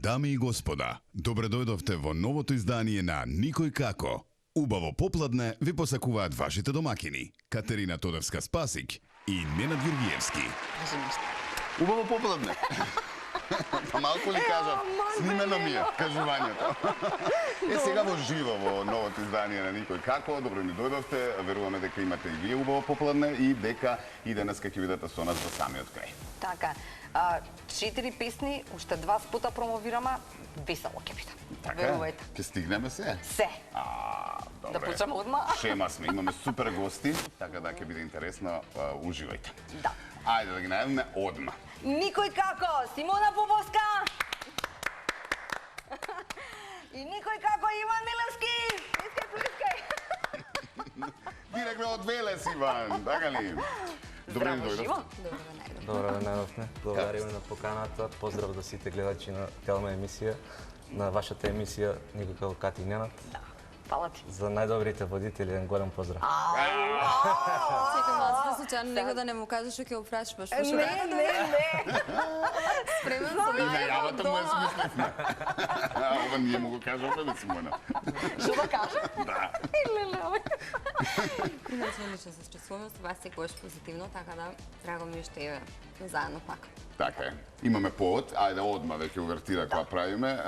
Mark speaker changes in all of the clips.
Speaker 1: Дами и господа, добре дојдовте во новото издание на Никој како. Убаво попладне ви посакуваат вашите домакини Катерина Тодорска-Спасик и Ненад Георгиевски.
Speaker 2: Убаво попладне. Па малку ли кажав, снимено ми е кажувањето. Сега во живо во новото издание на Никој како, добро ни дојдовте, веруваме дека имате и вие убаво попладне и дека и денеска ќе бидете со нас до самиот крај.
Speaker 3: Така, 4 песни, уште 2 спота промовираме, весело ќе биде.
Speaker 2: Така,
Speaker 3: верувајте.
Speaker 2: ќе стигнеме се?
Speaker 3: Се.
Speaker 2: Добре.
Speaker 3: Да почнеме одма?
Speaker 2: Шема сме, имаме супер гости, така да ќе биде интересно, уживајте.
Speaker 3: Да.
Speaker 2: Ајде да ги најавиме одма.
Speaker 3: Никој како, Симона Поповска! И никој како Иван Милевски! Плискај!
Speaker 2: Директно од Велес, Иван, така ли? Добре ни дојдовте.
Speaker 4: Добро да најдовме. Благодариме на поканата. Поздрав до сите гледачи на телна емисија, на вашата емисија Никој како Кати и Ненад.
Speaker 3: Да, фала ти.
Speaker 4: За најдобрите водители еден голем поздрав.
Speaker 5: Чекам, аз случайно него да не му кажеш што ќе го прашуваш.
Speaker 3: Не.
Speaker 5: Спремен
Speaker 2: И
Speaker 5: сум.
Speaker 2: најавата му е смислена. Ова ние му го кажуваме, Симона.
Speaker 3: Што да кажа?
Speaker 2: Да.
Speaker 5: Иначе лично се чувствувам со вас секогаш позитивно, така да драго ми е што е заедно пак.
Speaker 2: Така е. Имаме повод, ајде одма веќе увертира која правиме,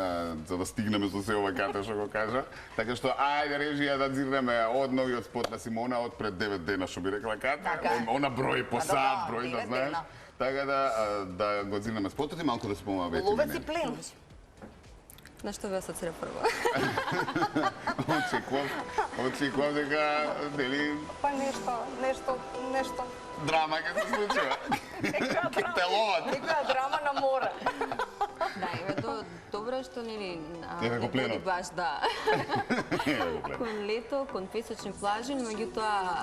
Speaker 2: за да стигнеме со се ова Ката што го кажа. Така што ајде режија да дзирнеме од новиот спот на Симона од пред 9 дена што би рекла Ката. Она број по саат, број да знаеш. Така да го дзирнеме спотот и малку да спомнаме веќе.
Speaker 3: Ловец и плен.
Speaker 5: На што ви асоцира прво?
Speaker 2: Очекував дека, нели,
Speaker 3: Па нешто.
Speaker 2: драма ќе се случува. Ке те ловат.
Speaker 3: Некоја драма на море.
Speaker 5: Да, добро е што нели
Speaker 2: Еве го пленот.
Speaker 5: баш да. Кон лето, кон песочни плажи, меѓутоа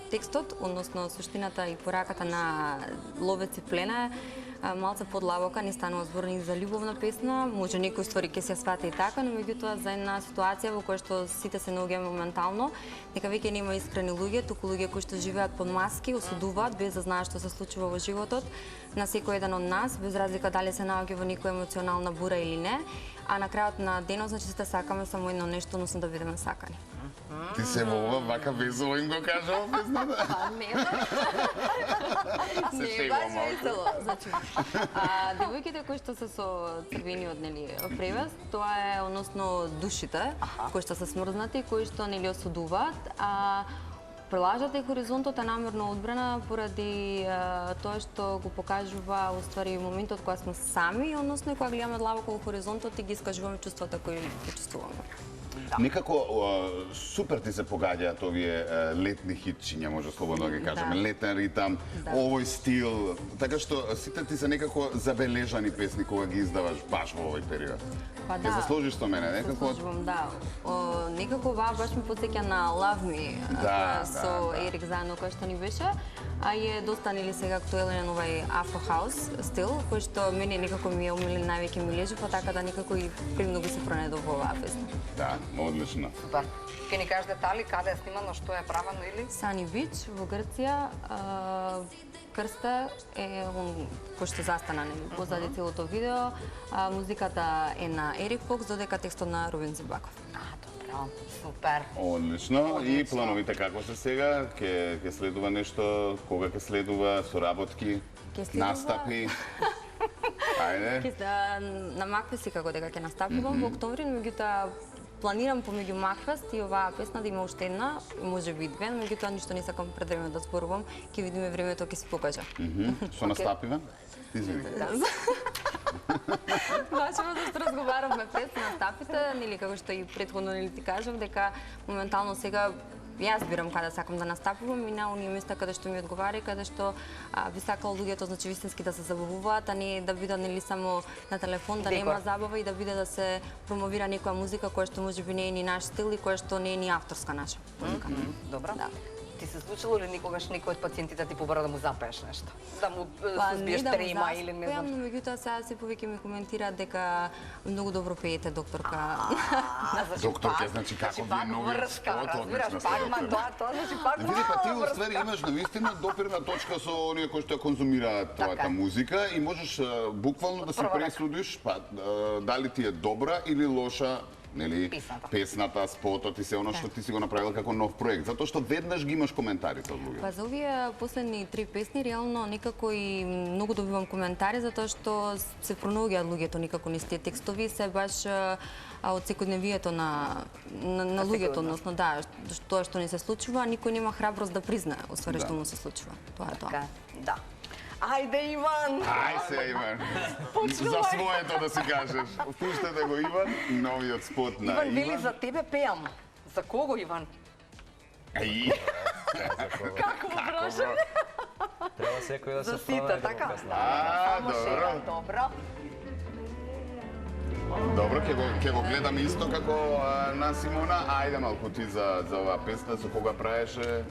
Speaker 5: текстот, односно суштината и пораката на Ловец и плена малце подлабока, не станува зборник за љубовна песна, може некои ствари ќе се свати и така, но меѓутоа за една ситуација во која што сите се наоѓаме моментално, дека веќе нема искрени луѓе, туку луѓе кои што живеат под маски, осудуваат без да знаат што се случува во животот на секој еден од нас, без разлика дали се наоѓа во некоја емоционална бура или не, а на крајот на денот значи сите сакаме само едно нешто, односно да бидеме сакани.
Speaker 2: Ти се во ова вака весело им го кажа песната?
Speaker 5: Па не баш весело. Значи, девојките кои што се со црвениот нели превес, тоа е односно душите кои што се смрзнати, кои што нели осудуваат, Прелажата и хоризонтот е намерно одбрана поради тоа што го покажува уствари моментот кога сме сами, односно кога гледаме длабоко во хоризонтот и ги искажуваме чувствата кои ги чувствуваме.
Speaker 2: Некако супер ти се погаѓаат овие летни хитчиња, може слободно да ги кажеме, летен ритам, овој стил, така што сите ти се некако забележани песни кога ги издаваш баш во овој период.
Speaker 5: Па
Speaker 2: да. Ќе се сложиш со мене, некако?
Speaker 5: Се сложувам, да. Некако ова баш ми потсеќа на Love Me, со Ерик заедно кој што ни беше, а е доста нели сега актуелен овај Afro House стил, кој што мене некако ми е омилен, највеќе ми лежи, па така да некако и премногу се пронедов во оваа песна.
Speaker 2: Да, одлично.
Speaker 3: Супер. Ке ни кажеш детали, каде е снимано, што е правено или?
Speaker 5: Сани Бич во Грција, Крста е он кој што застана нели позади целото видео, музиката е на Ерик Фокс, додека текстот на Рубен Зибаков.
Speaker 3: Добро, супер.
Speaker 2: Одлично. И плановите како се сега? Ке следува нешто? Кога ке следува? Соработки? Настапи? Ајде.
Speaker 5: На Макфест како дека ќе настапувам во октомври, меѓутоа планирам помеѓу Макфест и оваа песна да има уште една, може би две, меѓутоа ништо не сакам пред време да зборувам, ќе видиме времето ќе се покажа.
Speaker 2: Со настапиве? Извини.
Speaker 5: Башно зашто разговаравме пред настапите, нели како што и претходно нели ти кажав дека моментално сега јас бирам каде сакам да настапувам и на оние места каде што ми одговара и каде што би сакал луѓето значи вистински да се забавуваат, а не да бидат нели само на телефон, да нема забава и да биде да се промовира некоја музика која што можеби не е ни наш стил и која што не е ни авторска наша.
Speaker 3: Добра.
Speaker 5: Да.
Speaker 3: Ти се случило ли никогаш некој од пациентите ти побара да му запееш нешто? Да му
Speaker 5: Не
Speaker 3: сузбиеш
Speaker 5: да му
Speaker 3: трема или не
Speaker 5: заспеам,
Speaker 3: знам.
Speaker 5: но меѓутоа сега се повеќе ми коментираат дека многу добро пеете, докторка.
Speaker 2: Докторке, значи како ви новиот
Speaker 3: врска,
Speaker 2: спот,
Speaker 3: разбираш,
Speaker 2: одлична
Speaker 3: пак
Speaker 2: сте, доктор.
Speaker 3: тоа значи пак
Speaker 2: Види, па ти
Speaker 3: врска.
Speaker 2: уствари имаш навистина допирна точка со оние кои што ја конзумираат
Speaker 3: Така
Speaker 2: твојата
Speaker 3: е.
Speaker 2: музика и можеш буквално да си
Speaker 3: Прва рака.
Speaker 2: пресудиш дали ти е добра или лоша, нели,
Speaker 3: Песната.
Speaker 2: песната, спотот и се оно што ти си го направил како нов проект, затоа што веднаш ги имаш коментарите од луѓе.
Speaker 5: Па за овие последни 3 песни реално некако и многу добивам коментари затоа што се пронаоѓаат луѓето некако низ тие текстови, се баш од секојдневието на луѓето, односно да, тоа што ни се случува, никој нема храброст да признае освари што му се случува. Тоа е тоа.
Speaker 3: Така, да. Ајде, Иван!
Speaker 2: Ај се, Иван.
Speaker 3: Почнувај.
Speaker 2: За своето да си кажеш. Пуштете го, Иван, новиот спот на
Speaker 3: Иван вели
Speaker 2: Иван.
Speaker 3: за тебе пеам. За кого, Иван?
Speaker 2: Ај,
Speaker 3: Како прашање?
Speaker 4: Треба секој да
Speaker 3: За
Speaker 4: се
Speaker 3: сите,
Speaker 4: пронајде во
Speaker 3: така?
Speaker 4: песна.
Speaker 3: Само
Speaker 2: добро.
Speaker 3: шега, добро.
Speaker 2: добро, ќе го гледам исто како на Симона. Ајде малку ти за оваа песна, со кога праеше?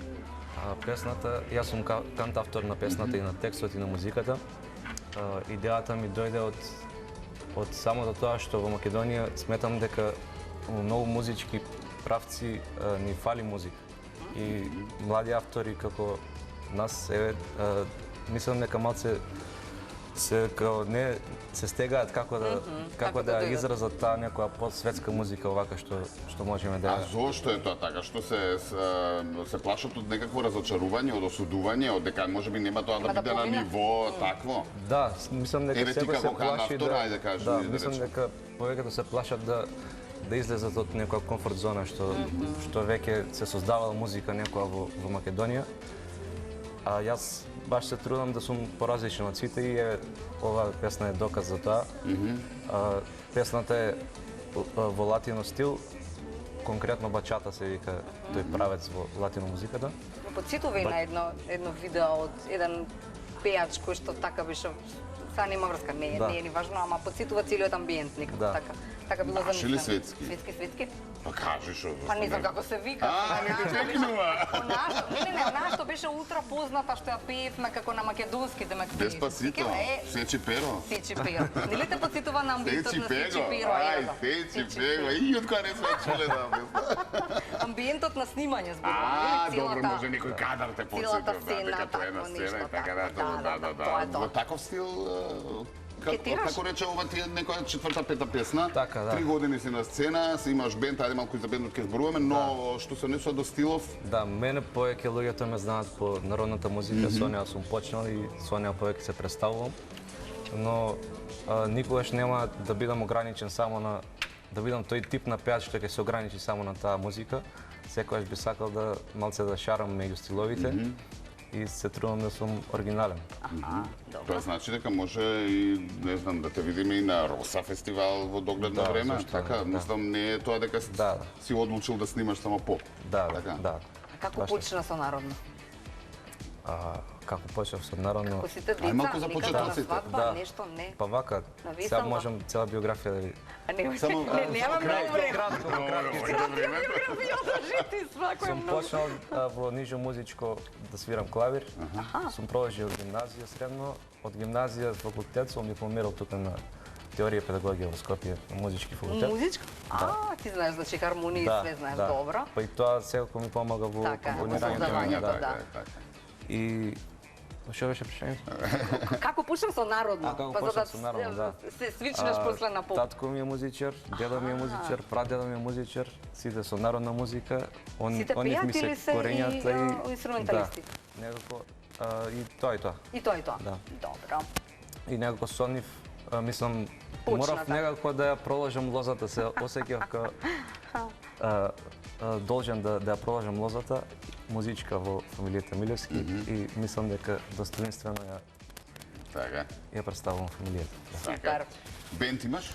Speaker 4: Песната, јас сум кантавтор на песната и на текстот и на музиката. Идејата ми дојде од самото тоа што во Македонија сметам дека во многу музички правци ни фали музика. И млади автори како нас, мислам дека малце се не се стегаат како да
Speaker 3: дојдат.
Speaker 4: изразат таа некоја подсветска музика овака што можеме да.
Speaker 2: А зошто е тоа така? Што се плашат од некакво разочарување, од осудување, од дека можеби нема тоа да
Speaker 3: Да
Speaker 2: биде на
Speaker 3: помине?
Speaker 2: ниво такво?
Speaker 4: Да, мислам дека
Speaker 2: Еве ти
Speaker 4: секој се
Speaker 2: како
Speaker 4: плаши
Speaker 2: автор, ајде кажи
Speaker 4: да,
Speaker 2: ми, да
Speaker 4: мислам
Speaker 2: речем.
Speaker 4: дека повеќето се плашат да излезат од некоја комфорт зона што веќе се создавала музика некоја во Македонија. А јас баш се трудам да сум поразличен од сите и оваа песна е доказ за тоа. Песната е во латино стил, конкретно бачата се вика тој правец во латино музиката.
Speaker 3: Подсетува и на едно видео од еден пеач кој што така беше, сега нема врска, не е ни важно, ама подсетува целиот амбиент некако
Speaker 4: Да.
Speaker 3: така било
Speaker 2: Баш или
Speaker 3: замислено.
Speaker 2: светски?
Speaker 3: Светски?
Speaker 2: Па кажи шо.
Speaker 3: Па не знам како се вика.
Speaker 2: Не те текнува.
Speaker 3: Не, нашто беше ултра позната што ја пеевме како на македонски, демек.
Speaker 2: Деспасито, Сечи перо.
Speaker 3: Сечи перо. Нели те подсетува на амбиентот
Speaker 2: Сечи
Speaker 3: на Сечи
Speaker 2: пего.
Speaker 3: перо?
Speaker 2: Ај, Сечи пего. И од кога не сме чуле да
Speaker 3: Амбиентот на снимање
Speaker 2: А,
Speaker 3: зборувам.
Speaker 2: добро, може некој кадар те
Speaker 3: Целата
Speaker 2: подсетил, да, дека тоа е на
Speaker 3: такво
Speaker 2: сцена
Speaker 3: нешто,
Speaker 2: и така да,
Speaker 3: да, тоа е тоа.
Speaker 2: Во таков стил,
Speaker 3: Кетираш?
Speaker 2: како рече ова ти е некоја четврта, пета песна.
Speaker 4: Така, да.
Speaker 2: 3 години си на сцена, си имаш бенд, ајде малку и за бендот ќе зборуваме, но што се однесува до стилов,
Speaker 4: Да, мене повеќе луѓето ме знаат по народната музика, со неа сум почнал и со неа повеќе се представувам. Но никогаш нема да бидам ограничен само на да бидам тој тип на пеач што ќе се ограничи само на таа музика. Секогаш би сакал да малце да шарам меѓу стиловите и се трудам да сум оригинален.
Speaker 2: тоа значи дека може и, не знам, да те видиме и на Роса фестивал во догледно
Speaker 4: Да,
Speaker 2: време.
Speaker 4: зашто
Speaker 2: Така,
Speaker 4: не, да.
Speaker 2: мислам, не е тоа дека
Speaker 4: Да.
Speaker 2: си одлучил да снимаш само поп.
Speaker 4: Да,
Speaker 2: Така?
Speaker 4: да.
Speaker 3: А како
Speaker 4: Баш
Speaker 3: почна со народно?
Speaker 4: Како почнав со народно.
Speaker 3: Како сите
Speaker 2: Ај, малку
Speaker 3: деца,
Speaker 2: за
Speaker 3: некако на
Speaker 2: почетоците.
Speaker 3: свадба,
Speaker 4: Да.
Speaker 3: нешто, не.
Speaker 4: Па вака,
Speaker 3: На
Speaker 4: сега
Speaker 3: весела.
Speaker 4: можам цела биографија да ви.
Speaker 3: А не,
Speaker 2: Само,
Speaker 3: немам многу време.
Speaker 4: Сум почнал во нижо музичко да свирам клавир. Сум продолжил гимназија средно. Од гимназија факултет сум дипломирал тука на теорија и педагогија во Скопје, на музички факултет.
Speaker 3: Музичка? А, ти знаеш, значи хармонија и све знаеш, добро.
Speaker 4: Па и тоа секако ми помага во
Speaker 3: Така,
Speaker 4: компонирањето.
Speaker 3: создавањето,
Speaker 4: Да.
Speaker 3: да.
Speaker 4: И што беше прашањето?
Speaker 3: Како почнав со народно?
Speaker 4: Како
Speaker 3: Па за
Speaker 4: почнав со народно, да.
Speaker 3: се свичнеш после на поп.
Speaker 4: Татко ми е музичар, дедо ми е музичар, прадедо ми е музичар, сите со народна музика.
Speaker 3: Сите
Speaker 4: Онив
Speaker 3: пеат
Speaker 4: ми се
Speaker 3: или се
Speaker 4: корењата
Speaker 3: и инструменталисти?
Speaker 4: Да, некако и тоа и тоа.
Speaker 3: И тоа и тоа.
Speaker 4: Да.
Speaker 3: Добро.
Speaker 4: И некако со нив, мислам,
Speaker 3: Почна
Speaker 4: морав
Speaker 3: така.
Speaker 4: некако да ја проложам лозата, се осеќав како должен да ја проложам лозата музичка во фамилијата Милевски и мислам дека достоинствено
Speaker 2: Така.
Speaker 4: ја представувам фамилијата.
Speaker 3: Супер.
Speaker 2: Бенд имаш?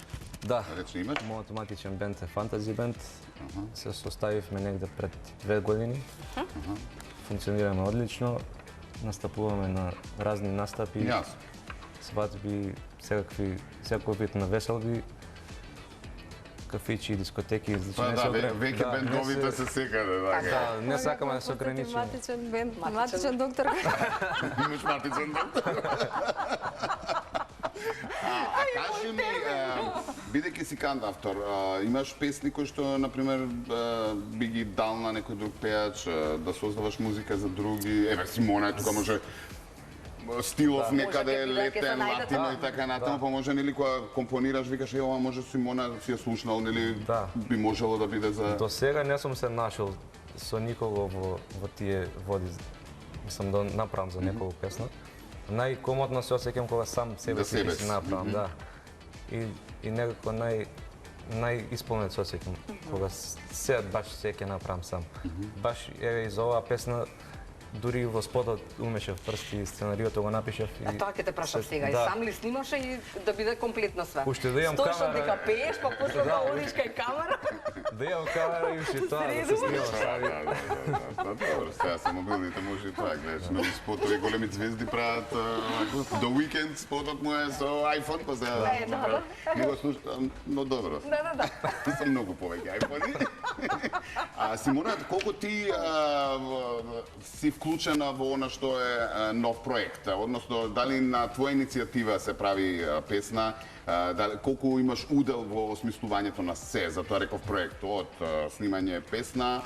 Speaker 4: Да,
Speaker 2: Рече имаш?
Speaker 4: мојот матичен бенд е фантази бенд. Се составивме негде пред 2 години. Функционираме одлично. Настапуваме на разни настапи,
Speaker 2: Јас.
Speaker 4: свадби, секаков вид на веселби, кафичи, дискотеки. Значи
Speaker 2: Па
Speaker 4: не
Speaker 2: да,
Speaker 4: се ограни-
Speaker 2: веќе
Speaker 4: не
Speaker 2: бендовите се секаде, така.
Speaker 4: Да, не сакаме да се ограничиме.
Speaker 5: Матичен бенд, матичен доктор.
Speaker 2: Имаш матичен доктор. А кажи ми, бидејќи си кантавтор, имаш песни кои што, например, би ги дал на некој друг пејач, да создаваш музика за други? Еве, Симона е тука, може стилов некаде
Speaker 3: Може ќе се
Speaker 2: летен,
Speaker 3: најдат.
Speaker 2: латино и така натаму, па може нели кога компонираш, викаш, ова може Симона си ја слушнал, нели
Speaker 4: Да.
Speaker 2: би можело да биде за...
Speaker 4: До сега не сум се нашол со никого во тие води. Мислам да направам за некого песна. Најкомодно се осеќам кога сам себе
Speaker 2: За
Speaker 4: си
Speaker 2: себе
Speaker 4: си
Speaker 2: си.
Speaker 4: направам, да. И некако најисполнет се осеќам кога се баш се ќе направам сам. Баш еве и за оваа песна дури во спотот умешав прсти, сценариото го напишав и
Speaker 3: Тоа ќе те прашам сега. И
Speaker 4: да.
Speaker 3: сам ли снимаше и да биде комплетно све?
Speaker 4: Уште да имам
Speaker 3: Стоиш
Speaker 4: камера.
Speaker 3: дека пееш, па после да одиш кај камера.
Speaker 4: Да имам камера и уште тоа да се снимам сами.
Speaker 2: Добро, сега са мобилните, може и тоа, гледаш, нови спотови, големи звезди прават, до уикенд спотот му е со iPhone, па сега не го слушам, но добро.
Speaker 3: Да.
Speaker 2: Сум многу повеќе iPhone-и. Симона, колку ти си вклучена во она што е нов проект, односно дали на твоја иницијатива се прави песна, колку имаш удел во осмислувањето на се за тоа реков проект, од снимање песна,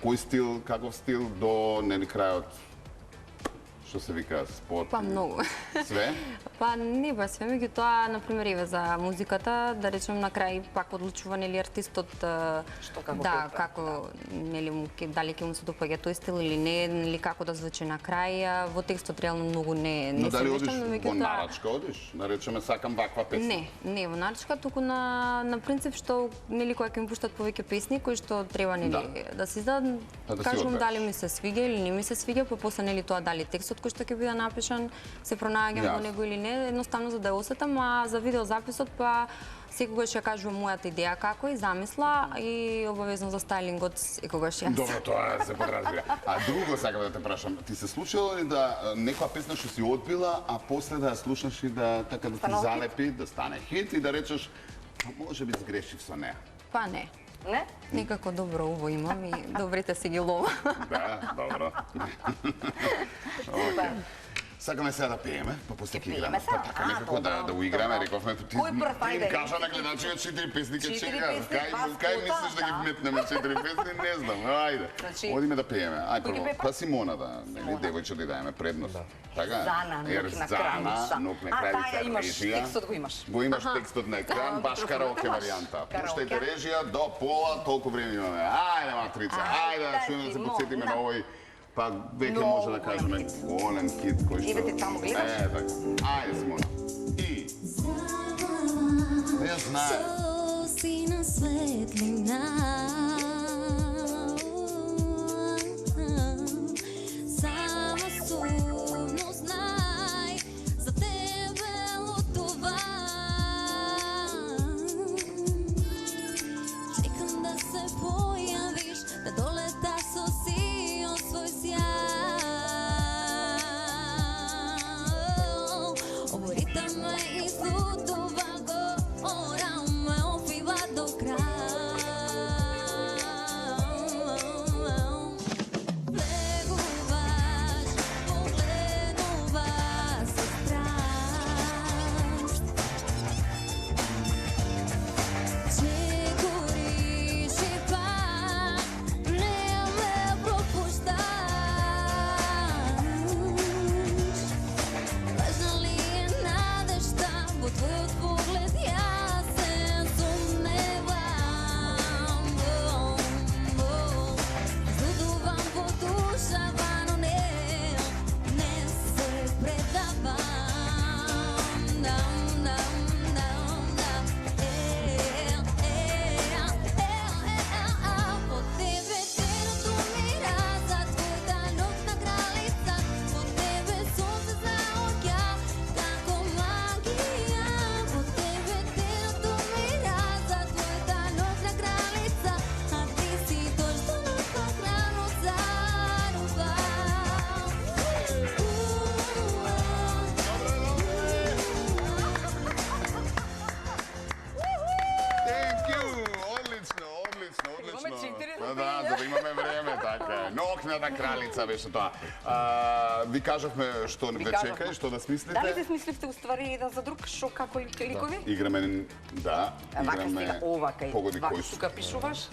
Speaker 2: кој стил, каков стил до нели крајот, што се вика, спот?
Speaker 5: Па многу.
Speaker 2: Све?
Speaker 5: Па не баш све, меѓутоа, например, еве за музиката, да речем на крај пак одлучува нели артистот
Speaker 3: како
Speaker 5: да,
Speaker 3: ќе
Speaker 5: како нели дали ќе му се допаѓа тој стил или не, нели како да звучи на крај. Во текстот реално многу не
Speaker 2: Но
Speaker 5: се
Speaker 2: дали одиш
Speaker 5: мештам, но
Speaker 2: во
Speaker 5: меѓутоа
Speaker 2: нарачка, одиш? Наречеме сакам ваква песна.
Speaker 5: не во нарачка, туку на принцип што нели кога ќе ми пуштат повеќе песни кои што треба нели да се издадат,
Speaker 2: Па да си
Speaker 5: кажувам
Speaker 2: одбереш.
Speaker 5: дали ми се свиѓа или не ми се свиѓа, па после нели тоа дали текстот кој што ќе биде напишан се пронаѓам во
Speaker 2: Јасно.
Speaker 5: него или не, едноставно за да ја осетам, а за видеозаписот па секогаш ја кажувам мојата идеја како и замисла и обавезно за стайлингот секогаш јас.
Speaker 2: Добро, тоа се подразбира. А друго сакам да те прашам, ти се случило ли да некоја песна што си одбила, а после да ја слушнеш и да така да ти
Speaker 3: Станал хит?
Speaker 2: залепи, да стане хит и да речеш, може би сгрешив со неа.
Speaker 5: Па не.
Speaker 3: Не?
Speaker 5: Некако добро уво имам и добрите си ги лова.
Speaker 2: Да, добро.
Speaker 3: Супер.
Speaker 2: Сакаме сега да пееме, па после ќе
Speaker 3: пееме
Speaker 2: играме.
Speaker 3: сега?
Speaker 2: Па така
Speaker 3: А,
Speaker 2: некако да
Speaker 3: добро,
Speaker 2: го играме,
Speaker 3: добро.
Speaker 2: рековме ти.
Speaker 3: Кој прв,
Speaker 2: Ти им
Speaker 3: ајде?
Speaker 2: кажа на гледачите 4 песни ќе
Speaker 3: 4
Speaker 2: чека.
Speaker 3: песни, два
Speaker 2: Кај
Speaker 3: спота,
Speaker 2: мислиш да ги
Speaker 3: да.
Speaker 2: вметнеме 4 песни, не знам. Ајде.
Speaker 3: Значи,
Speaker 2: Одиме да пееме. Ај
Speaker 3: кој ги
Speaker 2: прво,
Speaker 3: пее
Speaker 2: па Симона да, нели девојче да даеме предност. Така?
Speaker 3: Зана,
Speaker 2: Ер
Speaker 3: нук на
Speaker 2: Зана,
Speaker 3: крајница.
Speaker 2: нук на
Speaker 3: А,
Speaker 2: крајница,
Speaker 3: таја имаш,
Speaker 2: режија.
Speaker 3: текстот го имаш.
Speaker 2: Го имаш текстот на екран, баш
Speaker 3: микрофонот
Speaker 2: караоке
Speaker 3: имаш.
Speaker 2: варијанта.
Speaker 3: Караоке.
Speaker 2: Пуштајте режија до пола, толку време имаме. Ајде, матрица, ајде да чуеме да се
Speaker 3: Симона.
Speaker 2: подсетиме на овој. Па веќе
Speaker 3: Многу
Speaker 2: може да кажеме
Speaker 3: голем хит.
Speaker 2: голем хит кој што...
Speaker 3: Еве ти таму гледаш.
Speaker 2: Така. Ајде, Симона. И... Не знае.
Speaker 6: Si na svetlina Само сумно знай За тебе лутува Чекам да се појавиш Да долеташ со сиот свој сјај Овој ритам ме излутува Гора ме опива до крај
Speaker 2: Ножната кралица беше тоа. Ви кажавме што
Speaker 3: Ви
Speaker 2: ве
Speaker 3: кажавме.
Speaker 2: чека и што да смислите.
Speaker 3: Дали те смисливте уствари еден за друг, шо како ликови?
Speaker 2: Играме, да,
Speaker 3: Вака
Speaker 2: играме
Speaker 3: стига, овака
Speaker 2: погоди
Speaker 3: вака
Speaker 2: кој су.
Speaker 3: тука пишуваш,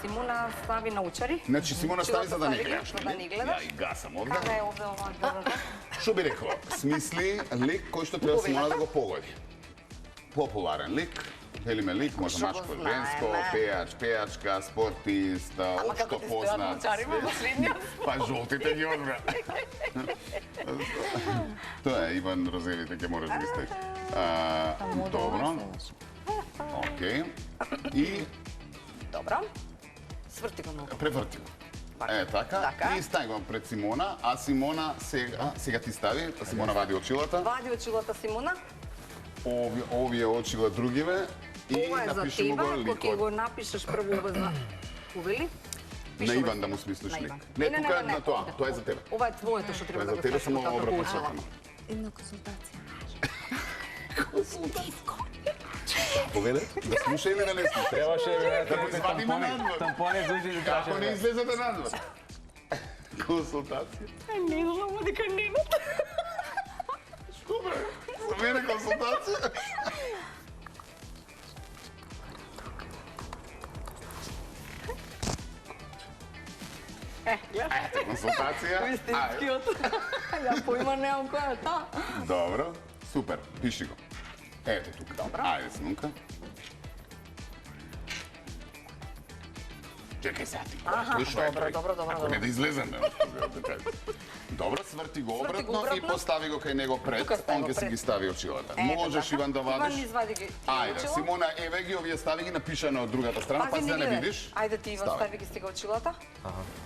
Speaker 3: Симона стави научари.
Speaker 2: Значи Симона стави за да не
Speaker 3: Стави,
Speaker 2: гледаш,
Speaker 3: за да не гледаш.
Speaker 2: Ја и гасам овде.
Speaker 3: Каде е овде ова? Да.
Speaker 2: Што би рекла? Смисли лик кој што треба Симона да
Speaker 3: Половината.
Speaker 2: го погоди. Популарен лик, велиме лик, може
Speaker 3: Што го
Speaker 2: мачко,
Speaker 3: знаеме.
Speaker 2: женско, пејач, пејачка, спортист,
Speaker 3: Ама
Speaker 2: општо
Speaker 3: како ти стојат
Speaker 2: познат.
Speaker 3: научарима
Speaker 2: све.
Speaker 3: последниот?
Speaker 2: Па жолтите ги одбра. Тоа е Иван Розевите, ќе можеш да ги ставиш. Добро. Океј. И
Speaker 3: Добро. Сврти го многу.
Speaker 2: преврти го. Е, така.
Speaker 3: Така.
Speaker 2: И стави го пред Симона, а Симона сега ти стави, а Симона вади очилата.
Speaker 3: Вади очилата Симона.
Speaker 2: Овие очила другиве и
Speaker 3: Ова е за
Speaker 2: напишемо
Speaker 3: тебе,
Speaker 2: го
Speaker 3: кога ќе
Speaker 2: ликот.
Speaker 3: го напишеш прво ова за увели.
Speaker 2: На Иван да му смислиш
Speaker 3: На
Speaker 2: лик.
Speaker 3: Иван.
Speaker 2: Не, тука е на
Speaker 3: овде,
Speaker 2: тоа, тоа е за
Speaker 3: овде.
Speaker 2: тебе.
Speaker 3: Ова е твоето што
Speaker 2: Тоа
Speaker 3: треба
Speaker 2: е
Speaker 3: да
Speaker 2: за
Speaker 3: го
Speaker 2: тебе,
Speaker 3: ставиш
Speaker 2: само
Speaker 3: како
Speaker 2: обратно
Speaker 3: очила.
Speaker 2: сакано.
Speaker 5: Една консултација.
Speaker 2: Повеле, да слуша или да не слуша?
Speaker 4: Трябваше
Speaker 2: Да го извадиме надвор.
Speaker 4: тампони за уши да
Speaker 2: Како не излезете надвор? Консултација.
Speaker 3: Не знам дека не.
Speaker 2: Што бре? За мене консултација? Ете, консултација. Ајде.
Speaker 3: Вистинскиот. Ја поима немам која е таа.
Speaker 2: Добро, супер, пиши го. Ето тука.
Speaker 3: Добро.
Speaker 2: Ајде, Смунка. Чекај сега ти.
Speaker 3: Аха,
Speaker 2: Кој шо е
Speaker 3: добро,
Speaker 2: тој?
Speaker 3: добро, добро,
Speaker 2: Ако
Speaker 3: добро.
Speaker 2: не да излеземе. Добро, сврти го
Speaker 3: Сврти го
Speaker 2: обратно и
Speaker 3: обратно.
Speaker 2: постави го кај него пред,
Speaker 3: Тука стави
Speaker 2: он
Speaker 3: го
Speaker 2: ќе си
Speaker 3: пред.
Speaker 2: ги стави очилата.
Speaker 3: Ето
Speaker 2: Можеш
Speaker 3: така.
Speaker 2: Иван да
Speaker 3: Иван
Speaker 2: вадиш.
Speaker 3: извади ги.
Speaker 2: Ајде,
Speaker 3: очила.
Speaker 2: Симона, еве ги, овие стави ги напишано од другата страна, па
Speaker 3: Пази,
Speaker 2: да
Speaker 3: не
Speaker 2: не
Speaker 3: гледай.
Speaker 2: видиш.
Speaker 3: Ајде ти Иван
Speaker 2: Стави.
Speaker 3: стави ги стига очилата.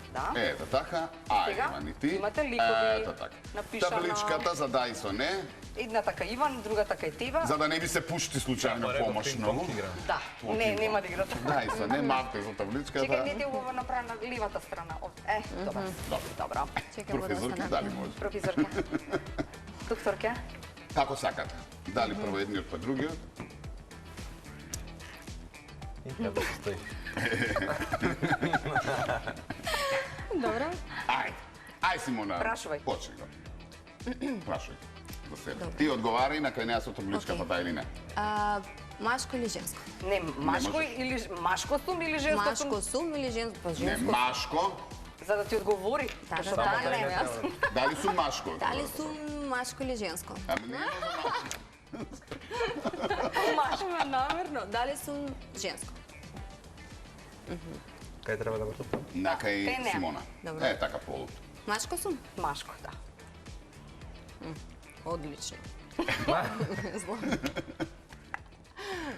Speaker 3: Да.
Speaker 2: Ето така. Ајде,
Speaker 3: Сега,
Speaker 2: Иван и ти.
Speaker 3: имате ликови,
Speaker 2: Ето така.
Speaker 3: напишано.
Speaker 2: Табличката за да и со не,
Speaker 3: Едната кај Иван, другата кај тебе.
Speaker 2: за да не ви се пушти случајно помош многу.
Speaker 3: Да, не, нема да играте.
Speaker 2: Да, и со не мавка за табличката.
Speaker 3: Чекај, не ти ова направи на ливата страна. Добро. Добро.
Speaker 5: Чекам да се
Speaker 2: Професорки,
Speaker 5: најде.
Speaker 2: дали може?
Speaker 3: Професорке. Докторке.
Speaker 2: Како сакате. Дали прво едниот па другиот?
Speaker 4: Ја да се стои.
Speaker 5: Добро.
Speaker 2: Ај Симона.
Speaker 3: Прашувај.
Speaker 2: Почни го. Прашувај за себе. Ти одговарај на кај неа со табличката,
Speaker 5: Окей.
Speaker 2: да или не.
Speaker 5: Машко или женско?
Speaker 3: Не, машко
Speaker 2: можеш.
Speaker 3: или машко сум или женско сум?
Speaker 5: Машко сум или женско? Па
Speaker 2: Не,
Speaker 5: женско.
Speaker 2: машко.
Speaker 3: За да ти одговори.
Speaker 5: Да, да,
Speaker 3: Зашто
Speaker 5: да,
Speaker 3: не,
Speaker 5: не, јас.
Speaker 2: Дали сум машко?
Speaker 5: Дали сум машко или женско?
Speaker 2: Ами не може машко.
Speaker 5: Машко намерно. Дали сум женско?
Speaker 4: Кај треба да вртам?
Speaker 2: На
Speaker 3: Кај
Speaker 2: кај
Speaker 3: неа.
Speaker 2: Симона.
Speaker 5: Добро.
Speaker 2: Е, така полут.
Speaker 5: Машко сум?
Speaker 3: Машко, да.
Speaker 5: Одлично. Зло.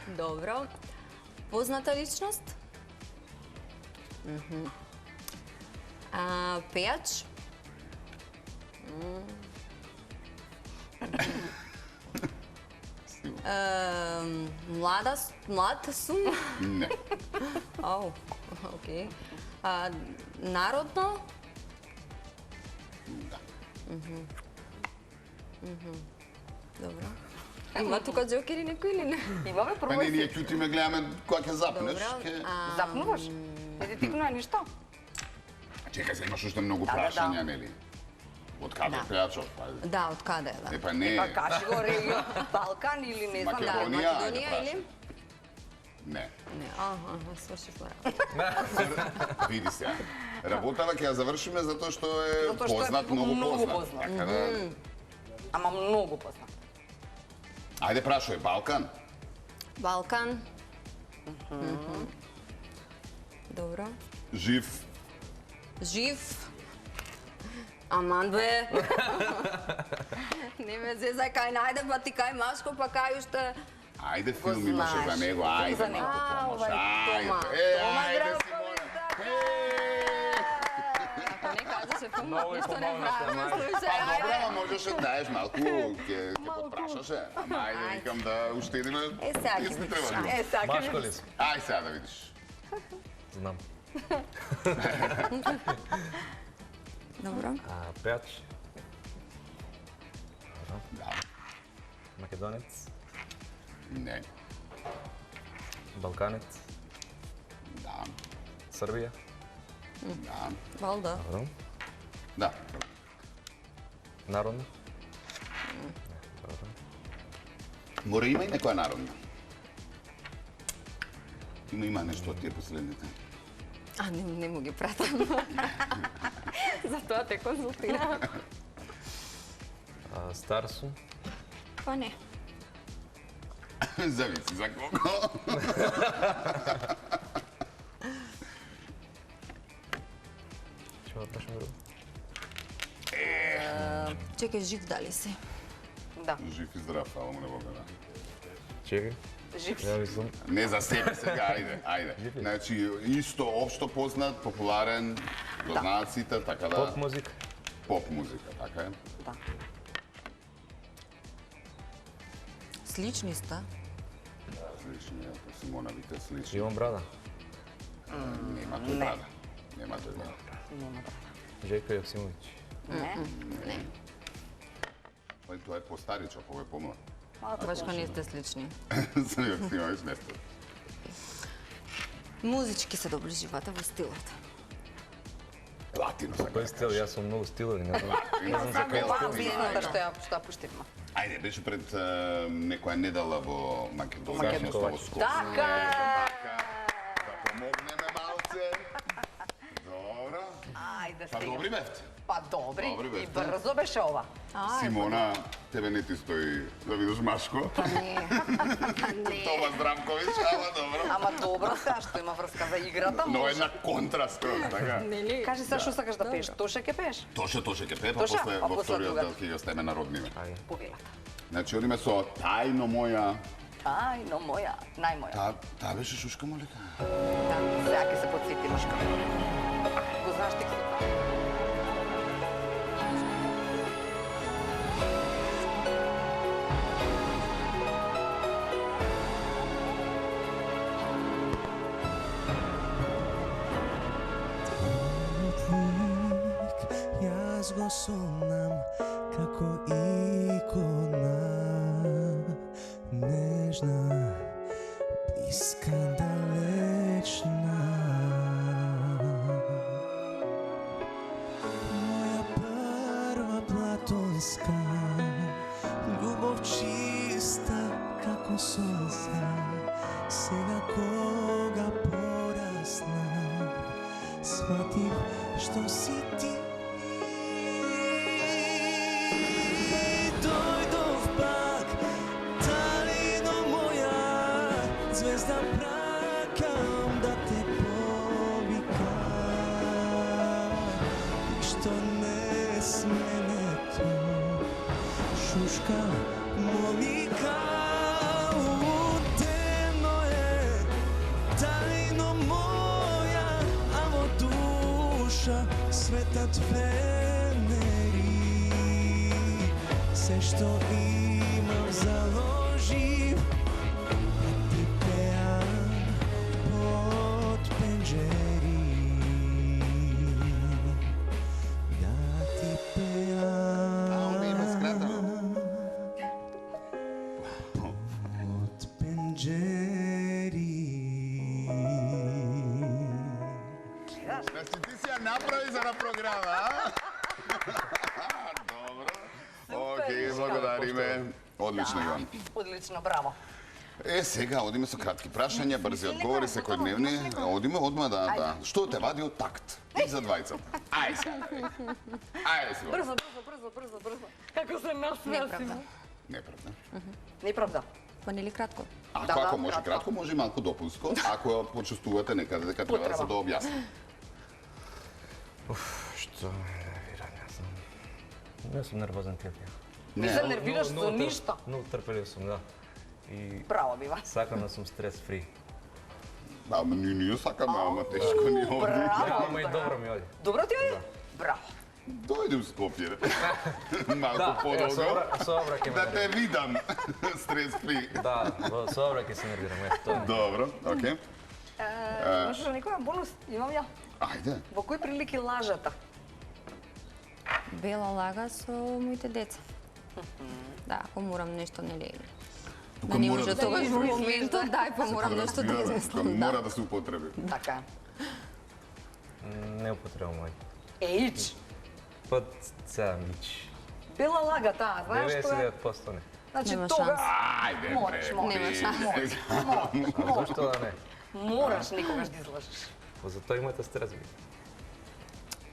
Speaker 5: Добро. Позната личност? Пејач? Млад сум?
Speaker 2: Не.
Speaker 5: Ау, окей. Народно?
Speaker 2: Да.
Speaker 5: Добро. Има тука джокери некој или не?
Speaker 3: Имаме
Speaker 2: Па
Speaker 3: прво
Speaker 2: не, ние ќутиме, гледаме кога ќе запнеш.
Speaker 5: Добро.
Speaker 2: ќе-
Speaker 3: Запнуваш? Не ти тикнува ништо?
Speaker 2: Чекај, се имаш уште многу
Speaker 3: Да, да,
Speaker 2: прашања,
Speaker 3: да.
Speaker 2: нели? Од каде
Speaker 5: Да.
Speaker 2: пејачот? Па,
Speaker 5: Да, од каде е, да.
Speaker 2: па не.
Speaker 3: Па кажи го регион, Балкан или не знам.
Speaker 5: Да,
Speaker 2: Македонија,
Speaker 5: Македонија
Speaker 2: ајде,
Speaker 5: или?
Speaker 2: Не.
Speaker 5: Не, свршив работа.
Speaker 2: Види се. Работава ќе ја завршиме затоа што е
Speaker 3: Затоа што е
Speaker 2: познат, многу
Speaker 3: многу
Speaker 2: познат.
Speaker 3: познат.
Speaker 2: Така да...
Speaker 3: Ама многу познат.
Speaker 2: Ајде прашувај, Балкан?
Speaker 5: Балкан. Добро.
Speaker 2: Жив?
Speaker 5: Жив. Аман бе. Не ме зезај кај најде, па ти кај Машко, па кај уште...
Speaker 2: Ајде, филм имаше
Speaker 3: знаеш.
Speaker 2: за него,
Speaker 3: Филм
Speaker 2: ајде,
Speaker 3: за него.
Speaker 2: малку помош.
Speaker 5: ова е Тома. Тома,
Speaker 2: ајде,
Speaker 5: драго,
Speaker 2: Симона.
Speaker 5: Ако не кажеше филм,
Speaker 4: Многу ви
Speaker 5: ништо не
Speaker 4: помогна,
Speaker 5: правиме,
Speaker 4: Тома.
Speaker 5: слушај,
Speaker 2: Па добро,
Speaker 5: ајде.
Speaker 2: ама можеше да даеш малку, ќе подпрашаше. Ама ајде, викам да уштедиме.
Speaker 5: сега ќе
Speaker 2: Исти
Speaker 5: видиш,
Speaker 2: треба да
Speaker 3: Е, сака
Speaker 4: Машко
Speaker 3: ми.
Speaker 4: ли си?
Speaker 2: Ај сега да видиш.
Speaker 4: Знам.
Speaker 5: Добро.
Speaker 4: Пејач?
Speaker 2: Да.
Speaker 4: Македонец?
Speaker 2: Не.
Speaker 4: Балканец?
Speaker 2: Да.
Speaker 4: Србија?
Speaker 2: Да.
Speaker 5: Валда.
Speaker 4: Добро.
Speaker 2: Да.
Speaker 4: Народно?
Speaker 2: Мора има и некоја народна. Има нешто од тие последните.
Speaker 5: А, не му ги пратам. Затоа те консултирам.
Speaker 4: Стар сум?
Speaker 5: Па не.
Speaker 2: Зависи за кого.
Speaker 4: Ќе ме прашам друго?
Speaker 5: Чекај, жив дали си?
Speaker 3: Да,
Speaker 2: Жив и здрав, ала му не Бога, да.
Speaker 4: Чекај.
Speaker 3: жив си.
Speaker 4: Ја мислам.
Speaker 2: Не за себе сега, ајде. Значи, исто општо познат, популарен, го знаат сите, така да...
Speaker 4: Поп музика?
Speaker 2: Поп музика, така е.
Speaker 3: Да.
Speaker 5: Слични сте.
Speaker 2: Слични, ако Симона вика слични.
Speaker 4: Имам брада.
Speaker 2: Нема тој брада. Нема тој брада.
Speaker 3: Нема да.
Speaker 4: Жејко Јаксимовиќ.
Speaker 3: Не?
Speaker 2: Ој, тоа е постаричок, ово е помлад.
Speaker 5: Башко не сте слични.
Speaker 2: За Јаксимовиќ не сте.
Speaker 5: Музички се доближивате во стилот.
Speaker 2: Латино сака.
Speaker 4: Кој стил? Јас сум многу стилови, не знам.
Speaker 2: Не знам за кој
Speaker 3: Па,
Speaker 2: стил.
Speaker 3: песната што ја пуштивме.
Speaker 2: Ајде, беше пред некоја недела во Македонија.
Speaker 4: Македонија.
Speaker 2: Во Скопје.
Speaker 3: Така!
Speaker 2: Да помогнеме малце. Добро.
Speaker 3: Ајде,
Speaker 2: Па
Speaker 3: стига.
Speaker 2: добри бевте.
Speaker 3: Па добри,
Speaker 2: Добри
Speaker 3: и
Speaker 2: бевте.
Speaker 3: брзо беше ова.
Speaker 2: Симона, тебе не ти стои да видиш машко.
Speaker 3: Не.
Speaker 2: Тома Здравковиќ, ама добро.
Speaker 3: Ама добро сега што има врска за играта,
Speaker 2: Но
Speaker 3: може.
Speaker 2: една контраст, така.
Speaker 3: Кажи сега што сакаш да пееш. Тоше ќе пееш?
Speaker 2: Тоше ќе пее, па
Speaker 3: Тоше,
Speaker 2: после
Speaker 3: а
Speaker 2: во
Speaker 3: после
Speaker 2: вториот
Speaker 3: другата.
Speaker 2: дел ќе го стеме народниме.
Speaker 3: Повелата.
Speaker 2: Значи, одиме со тајно моја.
Speaker 3: Тајно моја, најмоја.
Speaker 2: Таа беше Шушка Молика.
Speaker 3: Да, сега ќе се подсетимаш како. Го знаеш текстот?
Speaker 7: Јас го сонам како икона, нежна, блиска, далечна. Моја прва платонска љубов чиста како сонца. Сега кога порасна, сватив што си ти. Дојдов пак, талино моја, звезда пракам да те повикам. Ништо не сменето, Шушка Молика. Утемно е, тајно моја, а во душа светат фенери. Се што имам заложив, да ти пеам под пенџери. Да ти
Speaker 2: Онде има скратено.
Speaker 7: пеам под пенџери.
Speaker 2: Значи ти си ја направи за на програма, а? Добро. Океј, благодариме. Одлично, Иван.
Speaker 3: Одлично, браво.
Speaker 2: Сега одиме со кратки прашања, брзи одговори, секојдневни. Одиме одма, да. Што те вади од такт? И за двајцата. Ајде сега. Ајде си.
Speaker 3: Брзо. Како се насмеа
Speaker 5: Неправда.
Speaker 2: Неправда.
Speaker 3: Неправда.
Speaker 5: Па нели кратко?
Speaker 2: Ако може кратко, може и малку допуско. Ако почувствувате некаде дека треба да се дообјасни.
Speaker 4: Што не вирам, не знам. Не сум нервозен тие.
Speaker 3: Не се нервираш за ништо.
Speaker 4: Многу трпелив сум, да. И
Speaker 3: Браво, бива.
Speaker 4: сакам да сум стрес фри.
Speaker 2: Ама ние сакаме, ама тешко ни овде.
Speaker 4: Да, ама и добро ми оди.
Speaker 3: Добро ти оди? Браво.
Speaker 2: Дојдем в Скопје. Малку
Speaker 4: Да,
Speaker 2: подолго.
Speaker 4: со обра ќе ме
Speaker 2: Да те
Speaker 4: нервирам.
Speaker 2: видам стрес фри.
Speaker 4: Да, со обра ќе се нервирам, ето тоа.
Speaker 2: Добро, окей.
Speaker 3: Можеш некоја бонус? Имам ја.
Speaker 2: Ајде.
Speaker 3: Во кои прилики лажата?
Speaker 5: Бела лага со моите деца. Да, ако морам нешто, нели... Да не
Speaker 2: мора
Speaker 5: може
Speaker 2: да
Speaker 5: тогаш
Speaker 3: се
Speaker 5: во
Speaker 3: измислиш,
Speaker 5: моментот, да, и па морам нешто да измислам.
Speaker 2: Мора да се употреби.
Speaker 3: Така.
Speaker 4: Не употребам мај.
Speaker 3: Ич.
Speaker 4: Па сега мич.
Speaker 3: Бела лага таа, знаеш што е?
Speaker 4: 99% не.
Speaker 3: Значи
Speaker 5: Нема
Speaker 3: тога
Speaker 5: шанс.
Speaker 2: Ајде,
Speaker 3: Можеш, можеш.
Speaker 5: Нема шанс.
Speaker 4: А зашто да не?
Speaker 3: мораш некогаш да излажеш.
Speaker 4: Па затоа имате стрес, бе.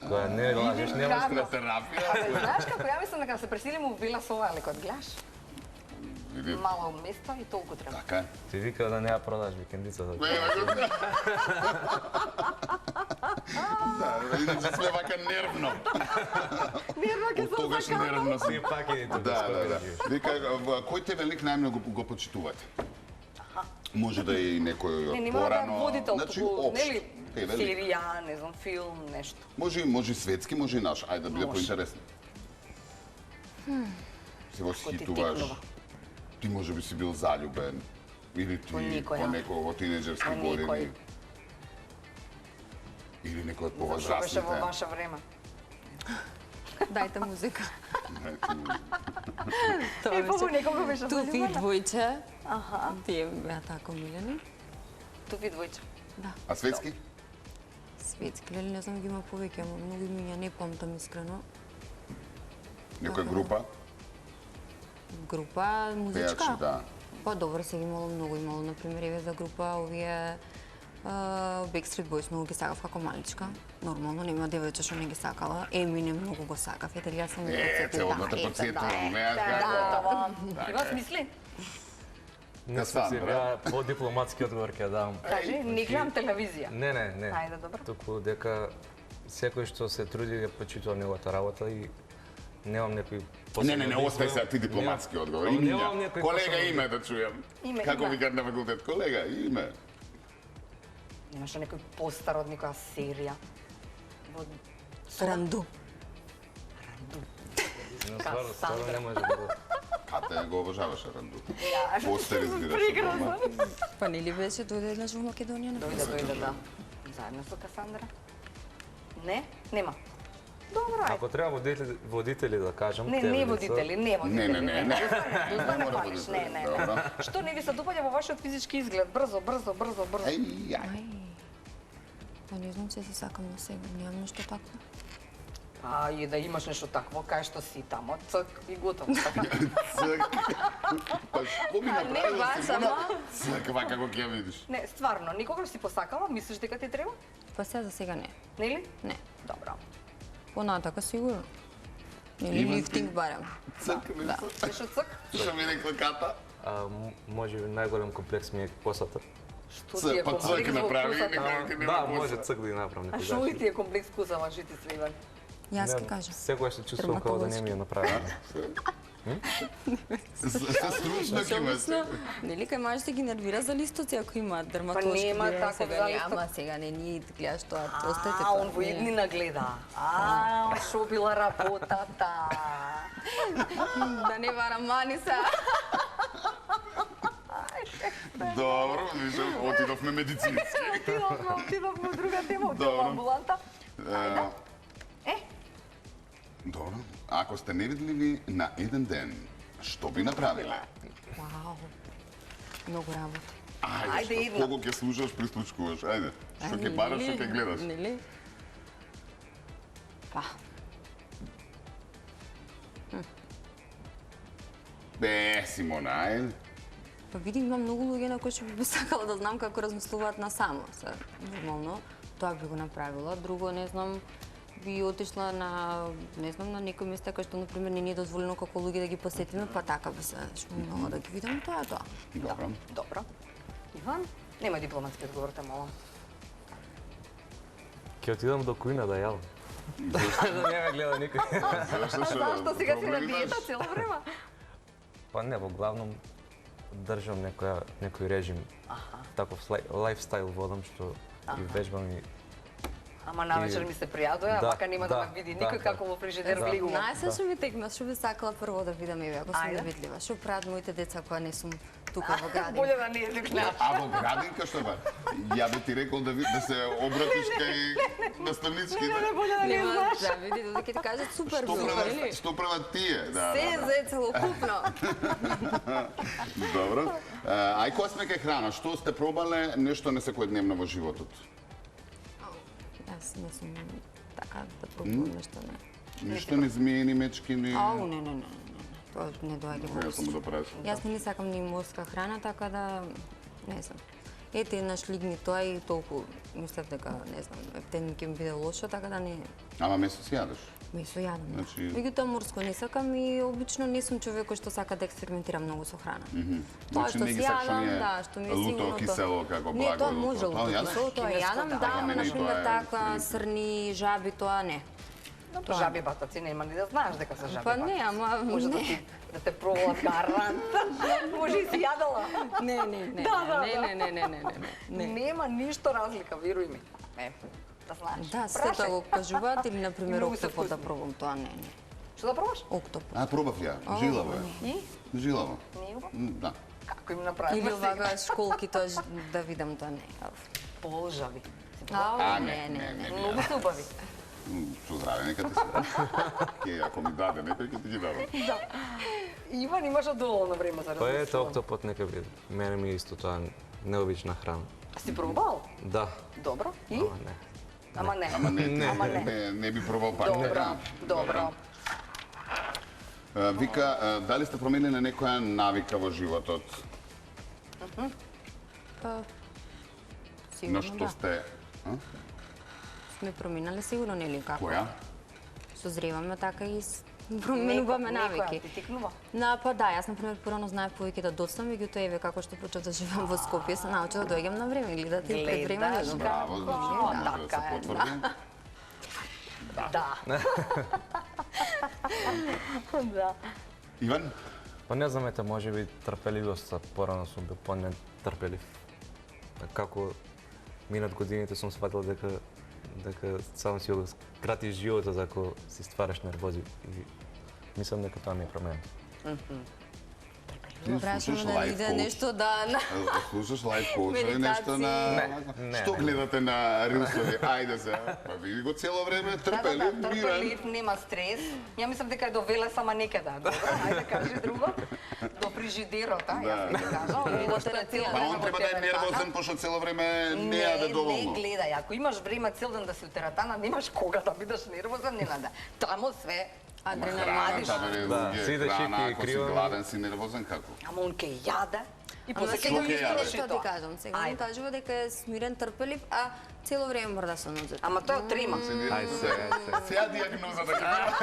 Speaker 4: Кога не лажеш, нема стрес.
Speaker 2: терапија.
Speaker 3: Абе, знаеш како ја мислам дека се пресилиме у Бела Сова, али кога гледаш,
Speaker 2: Види,
Speaker 3: мало место и толку треба.
Speaker 2: така е.
Speaker 4: Ти вика да не ја продаш викендицата.
Speaker 2: Да, иначе сме вака нервно.
Speaker 3: Нерва ќе
Speaker 2: Од
Speaker 3: се
Speaker 2: тогаш
Speaker 3: закана.
Speaker 2: нервно си.
Speaker 4: Ти пак иди тука.
Speaker 2: Да. Вика, кој те велик најмногу го почитувате? Може да е и некој
Speaker 3: Не,
Speaker 2: од
Speaker 3: нема да е
Speaker 2: порано.
Speaker 3: водител,
Speaker 2: Значи,
Speaker 3: туку,
Speaker 2: општо.
Speaker 3: нели,
Speaker 2: Е, велик.
Speaker 3: серија, не знам, филм, нешто.
Speaker 2: Може и светски, може и наш. Ајде да биде
Speaker 3: Може.
Speaker 2: поинтересно. Се восхитуваш.
Speaker 3: текнува?
Speaker 2: Ти може би си бил заљубен. Или ти
Speaker 3: По никоја.
Speaker 2: по некој во тинеџерски
Speaker 3: По никој.
Speaker 2: години. Или некој од
Speaker 3: Зашто беше во
Speaker 2: поважасните.
Speaker 3: ваше време?
Speaker 5: Дајте музика.
Speaker 3: Е, па некога беше
Speaker 5: Туфи
Speaker 3: заљубена.
Speaker 5: двојче. Тие беа така милени.
Speaker 3: Туфи двојче.
Speaker 2: А светски?
Speaker 5: Светски, лели не знам ги има повеќе, ама многу имиња не памтам искрено.
Speaker 2: Некоја група?
Speaker 5: Група музичка?
Speaker 2: Пејачи, да.
Speaker 5: Па добро, се имало многу, имало например еве за група овие Backstreet Boys многу ги сакав како маличка. Нормално нема девојче што не ги сакала. Еминем многу го сакав. Ете јас сум
Speaker 2: Цело те подсетувам. Не,
Speaker 3: И вас мисли?
Speaker 4: Не сме си беа по-дипломатски одговор ќе дам.
Speaker 3: Кажи, не гледам телевизија.
Speaker 4: Не.
Speaker 3: Ајде, добро.
Speaker 4: Туку дека секој што се труди ја почитувам неговата работа и немам некој
Speaker 2: Не, остави сега ти дипломатски одговор.
Speaker 4: Немам
Speaker 2: Имиња.
Speaker 4: некој
Speaker 2: Колега
Speaker 4: посебен-
Speaker 2: име да чујам.
Speaker 3: Име,
Speaker 2: Како
Speaker 3: име.
Speaker 2: викат на факултет? Колега, име.
Speaker 3: Имаше некој постар од некоја серија. Во
Speaker 5: Ранду.
Speaker 4: Стварно не може да го...
Speaker 2: Кате го обожаваше Ранду.
Speaker 3: Ја,
Speaker 2: Постер избираше.
Speaker 3: пригрозно.
Speaker 5: Па нели беше дојде еднаш во Македонија на
Speaker 3: Дојде, да. Заедно со Касандра. Не? Нема. Добро, ајде.
Speaker 4: Ако треба водители да кажам,
Speaker 3: Не,
Speaker 4: тебе
Speaker 3: не
Speaker 4: ли
Speaker 3: водители, не водители.
Speaker 2: Не.
Speaker 3: Дозволи
Speaker 2: Не мора
Speaker 3: палиш,
Speaker 2: водители,
Speaker 3: не.
Speaker 2: добро.
Speaker 3: Што не ви се допаѓа во вашиот физички изглед? Брзо.
Speaker 2: Еј, јај.
Speaker 5: Па не знам се сакам на себе, немам нешто такво.
Speaker 3: А и да имаш нешто такво, кај што си тамо, цк и готово, така?
Speaker 2: Цк. Па што би
Speaker 3: не
Speaker 2: направила
Speaker 3: баш,
Speaker 2: Симона?
Speaker 3: ама.
Speaker 2: Цк, вака како ќе ја видиш.
Speaker 3: Не, стварно, никогаш си посакала, мислиш дека ти треба?
Speaker 5: Па сега за сега не.
Speaker 3: Нели?
Speaker 5: Не.
Speaker 3: Добро.
Speaker 5: Понатака сигурно. Или
Speaker 2: Има
Speaker 5: лифтинг
Speaker 2: ти-
Speaker 5: барем.
Speaker 2: Цк, не
Speaker 5: Да.
Speaker 3: Нешто цк?
Speaker 2: Што ми рекла Ката?
Speaker 4: Може би најголем комплекс ми е косата.
Speaker 3: Што ти е
Speaker 2: Па цк
Speaker 3: комплекс во
Speaker 2: направи,
Speaker 3: косата?
Speaker 2: некој нема
Speaker 4: Да,
Speaker 2: коса.
Speaker 4: може цк да ги направам
Speaker 3: А
Speaker 4: некој
Speaker 3: што ли ти е комплекс куса, мажите се Иван?
Speaker 5: Јас ќе кажам.
Speaker 4: Секогаш се чувствувам како да не ми е направено.
Speaker 2: Се стручно ќе имаш.
Speaker 5: Нели кај мажите ги нервира за листоци ако имаат дерматолошки
Speaker 3: нема
Speaker 5: гледа,
Speaker 3: таков
Speaker 5: сега
Speaker 3: за
Speaker 5: нема,
Speaker 3: листок.
Speaker 5: сега не ни гледаш тоа, остете
Speaker 3: А, он во еднина гледа. А, шо била работата?
Speaker 5: Да не варам Маниса.
Speaker 2: Добро, виждам, отидовме медицински.
Speaker 3: Отидовме во друга тема,
Speaker 2: Добро.
Speaker 3: отидовме амбуланта. Е,
Speaker 2: Добро. Ако сте невидливи на еден ден, што би направиле?
Speaker 5: Вау. Многу работа.
Speaker 3: Ајде,
Speaker 2: што,
Speaker 3: една.
Speaker 2: колку ќе слушаш, прислучкуваш. Ајде. Што ќе бараш, што ќе гледаш.
Speaker 5: Нели? Па,
Speaker 2: Бе, Симона, ајде.
Speaker 5: па види има многу луѓе на кои што би сакала да знам како размислуваат на само. Нормално, тоа би го направила. Друго, не знам, би отишла на, не знам, на некој место кај што, например, не ни е дозволено како луѓе да ги посетиме, па така би се шумнала да ги видам, тоа е тоа.
Speaker 2: Добро.
Speaker 3: добро. Иван, нема дипломатски одговор, те молам.
Speaker 4: Ќе отидам до кујна да јадам. Да не ме гледа никој.
Speaker 3: Зашто сега си на
Speaker 2: проблем
Speaker 3: диета
Speaker 2: имаш?
Speaker 3: цело време?
Speaker 4: Па не, во главном држам некој режим. Таков лайфстайл водам што и вежбам и
Speaker 3: Ама навечер ми се пријадува,
Speaker 4: Да,
Speaker 3: вака нема да
Speaker 4: да,
Speaker 3: ме види
Speaker 4: да,
Speaker 3: никој
Speaker 4: да.
Speaker 3: како во фрижидер
Speaker 4: Да.
Speaker 3: влегува.
Speaker 5: Знаеш се што ми текна, што би сакала прво да видам еве, ако сум
Speaker 3: Ајде.
Speaker 5: невидлива. Што прават моите деца кога не сум тука во градин?
Speaker 3: Боле да не е тук.
Speaker 2: А во градинка што ба? Ја би ти рекол да се обратиш кај наставнички.
Speaker 3: Не, боле да не
Speaker 5: Нема
Speaker 3: знаеш.
Speaker 5: да види, да ќе ти кажат супер
Speaker 2: Што
Speaker 5: било,
Speaker 2: прават,
Speaker 5: или?
Speaker 2: што прават тие? Да,
Speaker 5: Се
Speaker 2: да,
Speaker 5: за целокупно.
Speaker 2: да. Добро. Ај кога сме кај храна, што сте пробале нешто не секојдневно во животот?
Speaker 5: Јас не сум така да пробувам нешто, не.
Speaker 2: Ништо не змиени мечки, не...
Speaker 5: Ау, не. Тоа не доаѓа во
Speaker 2: Јас само да прашам.
Speaker 5: Јас не сакам ни морска храна, така да не знам. Ете еднаш лигни тоа и толку мислев дека не знам, ептен ќе ми биде лошо, така да не
Speaker 2: Ама месо си јадеш?
Speaker 5: месо јадам.
Speaker 2: Значи-
Speaker 5: Меѓутоа морско не сакам и обично не сум човек кој што сака да експериментира многу со храна. Тоа
Speaker 2: Значи
Speaker 5: што
Speaker 2: не
Speaker 5: си
Speaker 2: ги сакаш
Speaker 5: јадам,
Speaker 2: оние
Speaker 5: да, што ми е
Speaker 2: луто,
Speaker 5: сигурно
Speaker 2: кисело, како
Speaker 5: Не,
Speaker 2: благо,
Speaker 5: тоа
Speaker 2: луто.
Speaker 5: може
Speaker 2: Тоа
Speaker 5: луто,
Speaker 2: јадеш?
Speaker 5: кисело, тоа
Speaker 3: Кинеско,
Speaker 5: јадам,
Speaker 3: да.
Speaker 5: да,
Speaker 2: Ама
Speaker 5: ама
Speaker 2: не,
Speaker 5: на
Speaker 2: тоа
Speaker 5: пример
Speaker 2: е
Speaker 5: така
Speaker 2: експеримент.
Speaker 5: срни, жаби, тоа не.
Speaker 3: Тоа жаби батаци нема ни да знаеш дека се жаби
Speaker 5: Па
Speaker 3: батаци.
Speaker 5: не, ама
Speaker 3: Може да
Speaker 5: не.
Speaker 3: ти да те пробуват гарант. Може и си јадала.
Speaker 5: Не.
Speaker 3: Да.
Speaker 5: Не.
Speaker 3: Нема ништо разлика, веруј ми. Да знаеш.
Speaker 5: Да, се
Speaker 3: Прашај.
Speaker 5: тоа го кажуваат или на пример
Speaker 3: Многу се
Speaker 5: октопот да
Speaker 3: вкусно.
Speaker 5: пробам, тоа не.
Speaker 3: Што да пробаш?
Speaker 5: Октопот.
Speaker 2: А, пробав ја. Жилаво е.
Speaker 3: И?
Speaker 2: Жилаво.
Speaker 3: Не го?
Speaker 2: Да.
Speaker 3: Како им направи?
Speaker 5: Или овака школки тоа да видам тоа не.
Speaker 3: Полжави.
Speaker 5: Ау,
Speaker 2: не.
Speaker 3: Многу се убави.
Speaker 2: Со здраве, нека ти се. Ке, ако ми даде, нека ќе ти ги дадам.
Speaker 3: Да. Иван имаше доволно време за
Speaker 4: Па ете,
Speaker 3: размислување.
Speaker 4: октопот нека биде. Мене ми е исто тоа необична храна.
Speaker 3: Си пробал?
Speaker 4: Да,
Speaker 3: Добро. И?
Speaker 4: ама не.
Speaker 3: Ама не.
Speaker 2: Ама не,
Speaker 3: Ама не.
Speaker 2: не би пробал пак.
Speaker 3: Добро,
Speaker 2: така?
Speaker 3: добро.
Speaker 2: Вика, дали сте променили некоја навика во животот?
Speaker 5: Па,
Speaker 2: На
Speaker 5: сигурно
Speaker 2: што
Speaker 5: да.
Speaker 2: сте... А?
Speaker 5: Сме проминале сигурно нели како?
Speaker 2: Која?
Speaker 5: Созреваме така и променуваме навики.
Speaker 3: Некоја ти тикнува?
Speaker 5: Па да, јас на пример порано знаев повеќе да доцнам, меѓутоа еве како што почнав да живеам во Скопје, се научила да доаѓам на време, гледате и пред време
Speaker 3: Гледаш
Speaker 5: да
Speaker 2: Браво, значи, може да
Speaker 3: така
Speaker 2: се
Speaker 3: е,
Speaker 2: потврди.
Speaker 3: Да. Да.
Speaker 2: Иван?
Speaker 4: Па не знам, ете, може би трпеливоста, порано сум бил понетрпелив. Како минат годините сум сватил дека само си го скратиш животот ако си ствараш нервози и мислам дека тоа ми е промен.
Speaker 2: Ти
Speaker 5: Прашаме
Speaker 2: слушаш
Speaker 5: да
Speaker 2: лайф
Speaker 5: иде
Speaker 2: коуч?
Speaker 5: нешто да
Speaker 2: Слушаш лайф коуч или нешто на...
Speaker 4: Не.
Speaker 2: Што гледате на рилсови? Ајде се. Па ви го цело време трпелив, мирен.
Speaker 3: Трпелив, нема стрес. Ја мислам дека е до Велес, ама некаде. Добро, ајде кажи друго. До фрижидерот, јас ќе ти кажам. Или што е цело
Speaker 2: Па
Speaker 3: време
Speaker 2: он
Speaker 3: во
Speaker 2: треба да е
Speaker 3: теретана.
Speaker 2: нервозен, пошто цело време не јаде доволно.
Speaker 3: Не, гледај, ако имаш време цел ден да си у теретана, немаш кога да бидеш нервозен, не надо. Таму све
Speaker 5: адреналин.
Speaker 2: Храната, бе,
Speaker 4: Да,
Speaker 2: луѓе,
Speaker 4: си да
Speaker 2: храна,
Speaker 4: шики и
Speaker 2: ако си
Speaker 4: криво.
Speaker 2: гладен, си нервозен, како?
Speaker 3: Ама он ке јаде и
Speaker 5: Ама
Speaker 3: после ќе
Speaker 5: сега
Speaker 3: го
Speaker 2: ќе јаде.
Speaker 3: истроши
Speaker 5: што ти
Speaker 3: тоа.
Speaker 5: кажам, сега ми
Speaker 3: Ајде.
Speaker 5: кажува дека е смирен, трпелив, а цело време мрда со нозете.
Speaker 3: Ама тоа е трима.
Speaker 4: Ај се.
Speaker 2: Сеја диагноза да кажа.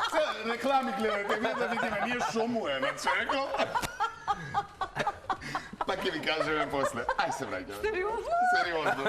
Speaker 2: Се, реклами гледате, вие да видиме, ние шо му е на човекот. Па ќе ви кажеме после. Ај се враќаме.
Speaker 3: Сериозно?
Speaker 2: Сериозно.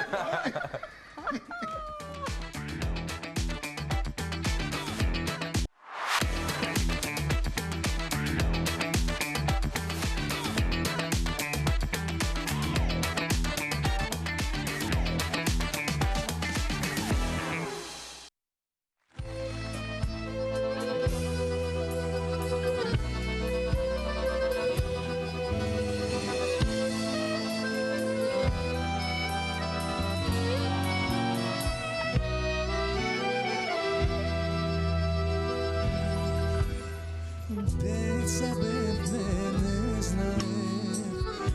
Speaker 7: Деца бев не знае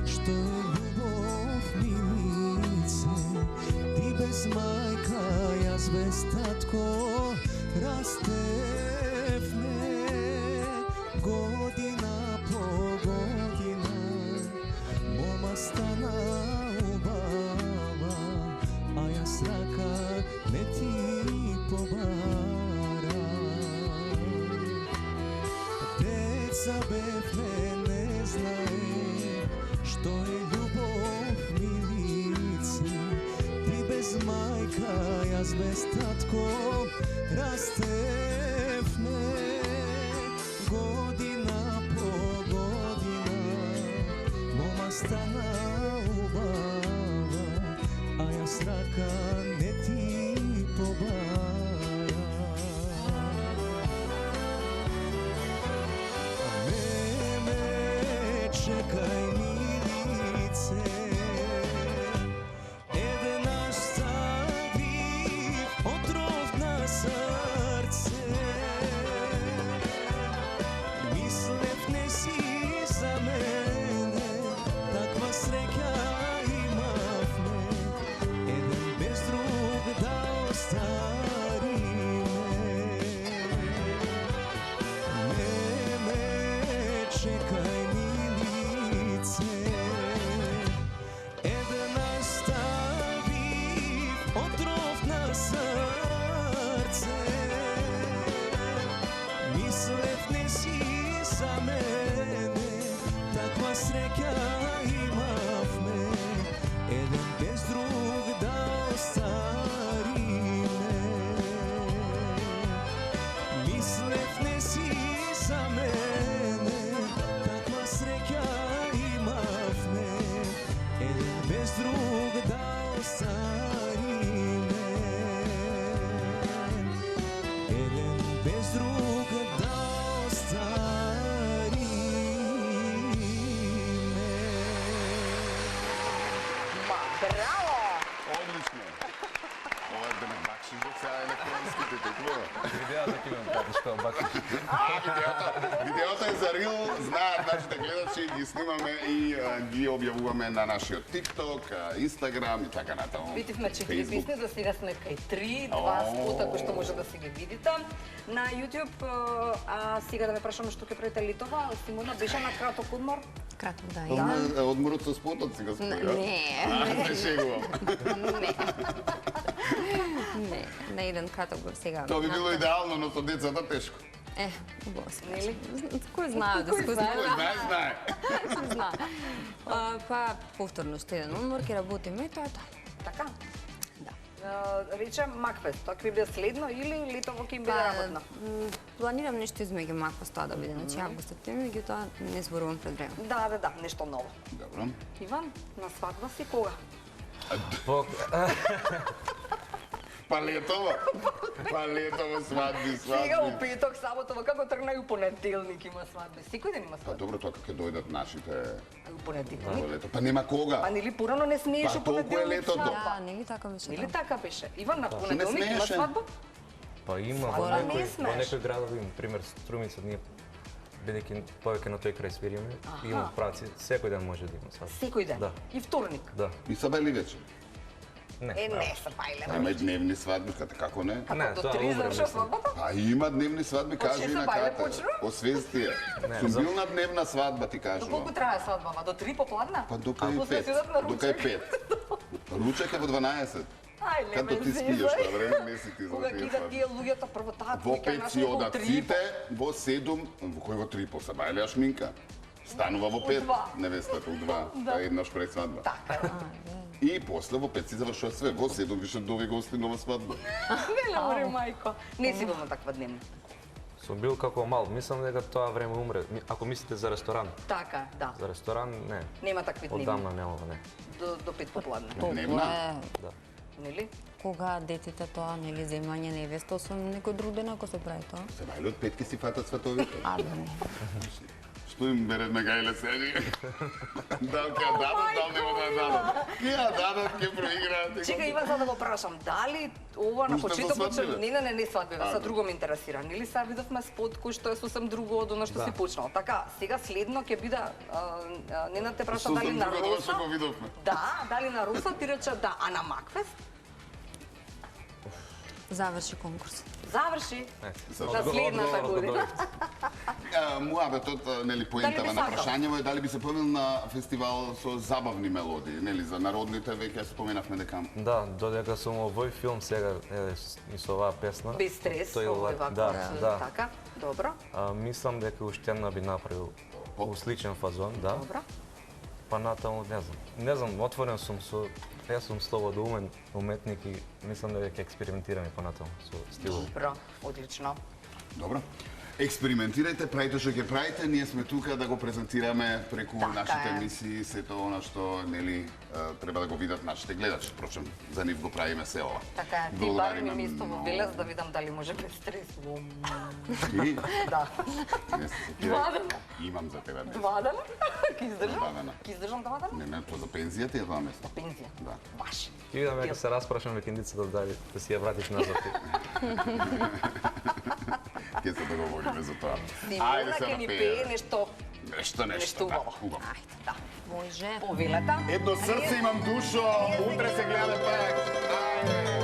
Speaker 7: што е љубов милице. Ти без мајка, јас без татко растевме. Година по година мома стана убава, а јас рака не ти побара. Деца бевме не знае што е љубов милице. Ти без мајка, јас без татко растевме. Година по година мома стана убава, а јас рака не ти побара. Чекај милице, еднаш стави отров на срце. Мислев не си за мене, таква среќа имавме, еден без друг да
Speaker 3: Браво!
Speaker 2: Одлично. Ова е да ме бакшиш док сега електронските текмува.
Speaker 4: Видеа да кивам што бакиш.
Speaker 2: Видеото е за рил, знаат нашите гледачи, ги снимаме и ги објавуваме на нашиот TikTok, Instagram и така натаму.
Speaker 3: Битивме 4
Speaker 2: Facebook.
Speaker 3: песни, за сега сме кај 3, 2 спота кои што може да си ги видите на YouTube. А сега да ме прашаме што ќе правите летова. Симона беше на краток одмор.
Speaker 5: Кратко, да.
Speaker 2: Одморот со спотот си го споја.
Speaker 5: Не.
Speaker 2: Не шегувам.
Speaker 5: Не, на еден краток го сега.
Speaker 2: Тоа би било идеално, но со децата тешко.
Speaker 5: Господи.
Speaker 3: Нели?
Speaker 5: Кој знае да се
Speaker 2: Кој знае?
Speaker 5: Кој знае. Па повторно што еден одмор ќе работиме и тоа е тоа.
Speaker 3: Така?
Speaker 5: Да.
Speaker 3: Рече Макфест, тоа ќе биде следно или летово ќе им биде работно?
Speaker 5: Планирам нешто измеѓу Макфест тоа да биде, значи август, септември, меѓутоа не зборувам пред време.
Speaker 3: Да, нешто ново.
Speaker 2: Добро.
Speaker 3: Иван, на свадба си кога?
Speaker 2: Па летово свадби.
Speaker 3: Сега у петок, саботова, како тргна и у понеделник има свадби. Секој ден има
Speaker 2: Па
Speaker 3: свадби.
Speaker 2: добро, тоа како ќе дојдат нашите
Speaker 3: У понеделник.
Speaker 2: во лето. Па нема кога.
Speaker 3: Па нели порано не смееш
Speaker 2: Па
Speaker 3: у
Speaker 2: толку е
Speaker 3: понеделник
Speaker 2: летото.
Speaker 3: свадба?
Speaker 5: Да, нели така беше?
Speaker 3: Нели
Speaker 5: Да.
Speaker 3: така беше? Иван, на
Speaker 2: не
Speaker 3: понеделник има
Speaker 2: смееше.
Speaker 3: свадба?
Speaker 4: Па има
Speaker 3: Свадба не смееш.
Speaker 4: во некои градови, например Струмица, ние бидејќи повеќе на тој крај свириме, има праци, секој ден може да има свадба.
Speaker 3: Секој ден.
Speaker 4: Да.
Speaker 3: И вторник.
Speaker 4: Да.
Speaker 2: И са бели вечер.
Speaker 3: Не се пајле.
Speaker 2: Има и дневни свадби, како не?
Speaker 4: Не,
Speaker 3: До
Speaker 4: тоа
Speaker 3: 3
Speaker 4: умре,
Speaker 3: завршува
Speaker 4: мислам.
Speaker 3: свадбата?
Speaker 2: А има дневни свадби, кажи
Speaker 3: шест
Speaker 2: и на
Speaker 3: се бајле
Speaker 2: Ката.
Speaker 3: почна?
Speaker 2: Освести ја. Сум
Speaker 4: за-
Speaker 2: бил на дневна свадба, ти
Speaker 3: До колку
Speaker 2: кажувам.
Speaker 3: трае свадбава? До 3 попладна?
Speaker 2: Па до кај
Speaker 3: После
Speaker 2: 5.
Speaker 3: сидат на
Speaker 2: До
Speaker 3: ручек.
Speaker 2: кај 5. Ручек е во 12.
Speaker 3: Ај, не
Speaker 2: Като
Speaker 3: ме
Speaker 2: ти спиеш
Speaker 3: зезај.
Speaker 2: тоа време, не си ти за
Speaker 3: Кога
Speaker 2: тие
Speaker 3: кидат
Speaker 2: свадби.
Speaker 3: тие луѓето прво таа
Speaker 2: Во
Speaker 3: двојка
Speaker 2: 5 си
Speaker 3: нашли
Speaker 2: одат сите, во 7, во кој во 3 се бајле ја шминка. Станува во 5,
Speaker 3: два.
Speaker 2: невестата у 2, еднаш пред свадба.
Speaker 3: Така.
Speaker 2: И после во 5 си завршува све, во 7 више дови гости нова свадба.
Speaker 3: Не ларе мајко. Не си бил на таква дневна.
Speaker 4: Сум бил како мал, мислам дека тоа време умре. Ако мислите за ресторан,
Speaker 3: Така, да.
Speaker 4: за ресторан не.
Speaker 3: Нема такви дневни.
Speaker 4: Одамна немава, не.
Speaker 3: До 5 попладна.
Speaker 2: Дневна?
Speaker 4: Да.
Speaker 3: Нели?
Speaker 5: Кога детите тоа, нели, земање невеста, освен некој друг ден ако се прави тоа?
Speaker 2: Се бајле од петки си фатат световите.
Speaker 5: А, да не.
Speaker 2: Што им берат на гајле седи? Дал ке дадат, дал нема да дадат. Ке ја дадат, ке проиграат.
Speaker 3: Чека, Иван, за да го прашам, дали ова на
Speaker 2: Уште за
Speaker 3: почетокот...
Speaker 2: свадбиве?
Speaker 3: Не свадбиве, са друго ме интересира. Нели са видовме спот кој што е сосем друго од оно што си почнал. Така, сега следно ќе биде, Ненад те праша дали
Speaker 2: Сосем
Speaker 3: на
Speaker 2: друго од што
Speaker 3: Роса...
Speaker 2: го видовме.
Speaker 3: Да, дали на Роса ти рече да, а на Макфест?
Speaker 5: Заврши конкурс.
Speaker 3: Заврши
Speaker 2: За
Speaker 3: на следната година.
Speaker 2: Муабетот, нели, поентава
Speaker 3: Дали би
Speaker 2: на
Speaker 3: сакал?
Speaker 2: прашањево е дали би се појавил на фестивал со забавни мелодии, нели, за народните веќе споменавме дека.
Speaker 4: Да, додека сум овој филм сега и со оваа песна.
Speaker 3: Без стрес,
Speaker 4: тој
Speaker 3: овој
Speaker 4: да,
Speaker 3: вака,
Speaker 4: да.
Speaker 3: така, добро,
Speaker 4: Мислам дека уште една би направил сличен фазон, да.
Speaker 3: добро.
Speaker 4: Па натаму не знам. Не знам, отворен сум со јас сум слободумен уметник и мислам дека ќе експериментираме понатаму со стилот.
Speaker 3: Добро, одлично.
Speaker 2: Добро. Експериментирајте, правите што ќе правите, ние сме тука да го презентираме преку
Speaker 3: Така
Speaker 2: нашите
Speaker 3: е.
Speaker 2: емисии, сето она што, нели, треба да го видат нашите гледачи. Впрочем, за нив го правиме се ова.
Speaker 3: Така е, ти бари
Speaker 2: Благодариме
Speaker 3: ми место во
Speaker 2: многу.
Speaker 3: Велес да видам дали може без стрес.
Speaker 2: Ти?
Speaker 3: Да.
Speaker 2: Не се сетирай.
Speaker 3: Два дена.
Speaker 2: Имам за тебе место.
Speaker 3: 2 дена? Ки издржам?
Speaker 2: Два дена.
Speaker 3: Ки издржам 2 дена?
Speaker 2: Не, тоа за пензијата е тоа место.
Speaker 3: Пензија.
Speaker 2: Да.
Speaker 3: Баш.
Speaker 4: Ќе видам дека се распрашам викендицата дали да си ја вратиш назад.
Speaker 2: Ќе се договориме за тоа.
Speaker 3: Симона ќе ни пее нешто
Speaker 2: Нешто,
Speaker 3: нешто
Speaker 2: да,
Speaker 3: убаво.
Speaker 2: убаво.
Speaker 3: Ајде, да.
Speaker 5: Може.
Speaker 3: По Велета.
Speaker 2: Едно срце имам душо, утре се гледаме пак. Ајде.